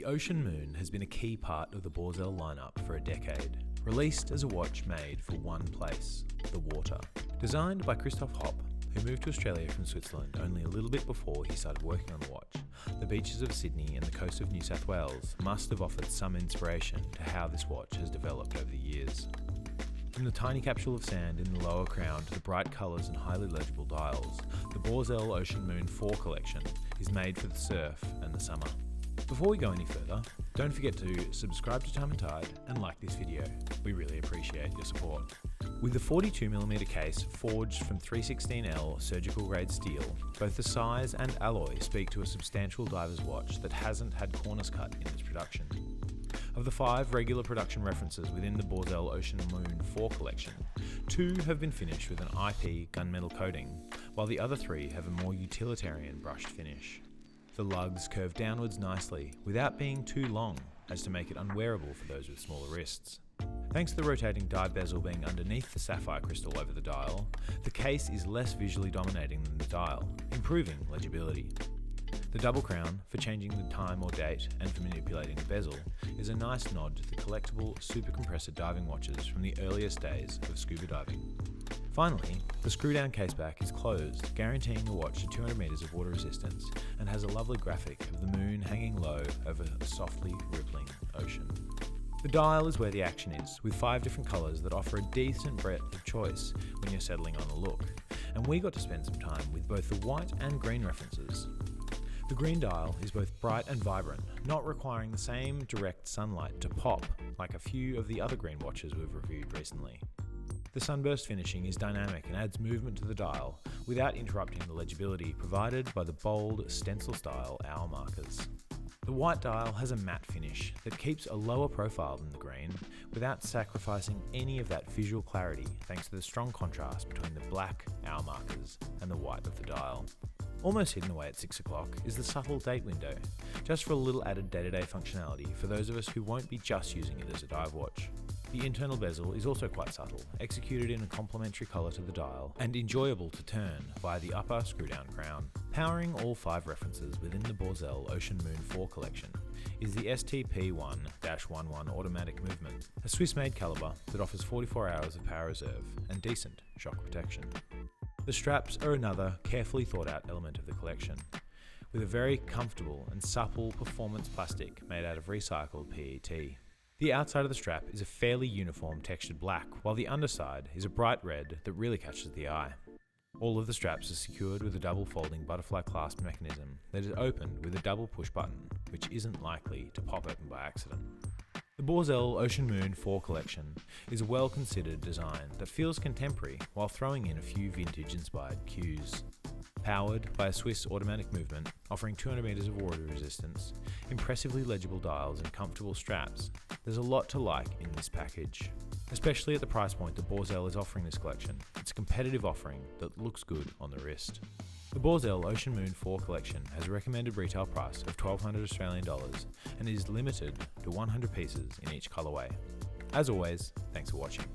The Ocean Moon has been a key part of the Bausele lineup for a decade, released as a watch made for one place, the water. Designed by Christoph Hopp, who moved to Australia from Switzerland only a little bit before he started working on the watch, the beaches of Sydney and the coast of New South Wales must have offered some inspiration to how this watch has developed over the years. From the tiny capsule of sand in the lower crown to the bright colours and highly legible dials, the Bausele OceanMoon VI collection is made for the surf and the summer. Before we go any further, don't forget to subscribe to Time and Tide and like this video. We really appreciate your support. With the 42mm case forged from 316L surgical grade steel, both the size and alloy speak to a substantial diver's watch that hasn't had corners cut in its production. Of the 5 regular production references within the Bausele OceanMoon VI collection, 2 have been finished with an IP gunmetal coating, while the other 3 have a more utilitarian brushed finish. The lugs curve downwards nicely without being too long as to make it unwearable for those with smaller wrists. Thanks to the rotating dive bezel being underneath the sapphire crystal over the dial, the case is less visually dominating than the dial, improving legibility. The double crown, for changing the time or date and for manipulating the bezel, is a nice nod to the collectible super-compressor diving watches from the earliest days of scuba diving. Finally, the screw-down caseback is closed, guaranteeing the watch 200 metres of water resistance, and has a lovely graphic of the moon hanging low over a softly rippling ocean. The dial is where the action is, with 5 different colours that offer a decent breadth of choice when you're settling on a look, and we got to spend some time with both the white and green references. The green dial is both bright and vibrant, not requiring the same direct sunlight to pop like a few of the other green watches we've reviewed recently. The Sunburst finishing is dynamic and adds movement to the dial without interrupting the legibility provided by the bold stencil-style hour markers. The white dial has a matte finish that keeps a lower profile than the green without sacrificing any of that visual clarity thanks to the strong contrast between the black hour markers and the white of the dial. Almost hidden away at 6 o'clock is the subtle date window, just for a little added day-to-day functionality for those of us who won't be just using it as a dive watch. The internal bezel is also quite subtle, executed in a complementary colour to the dial, and enjoyable to turn via the upper screw-down crown. Powering all 5 references within the Bausele OceanMoon VI collection is the STP-1-11 automatic movement, a Swiss-made calibre that offers 44 hours of power reserve and decent shock protection. The straps are another carefully thought out element of the collection, with a very comfortable and supple performance plastic made out of recycled PET. The outside of the strap is a fairly uniform textured black, while the underside is a bright red that really catches the eye. All of the straps are secured with a double folding butterfly clasp mechanism that is opened with a double push button, which isn't likely to pop open by accident. The Bausele OceanMoon VI collection is a well-considered design that feels contemporary while throwing in a few vintage-inspired cues. Powered by a Swiss automatic movement, offering 200 metres of water resistance, impressively legible dials and comfortable straps, there's a lot to like in this package. Especially at the price point that Bausele is offering this collection, it's a competitive offering that looks good on the wrist. The Bausele OceanMoon VI collection has a recommended retail price of $1,200 Australian and is limited to 100 pieces in each colourway. As always, thanks for watching.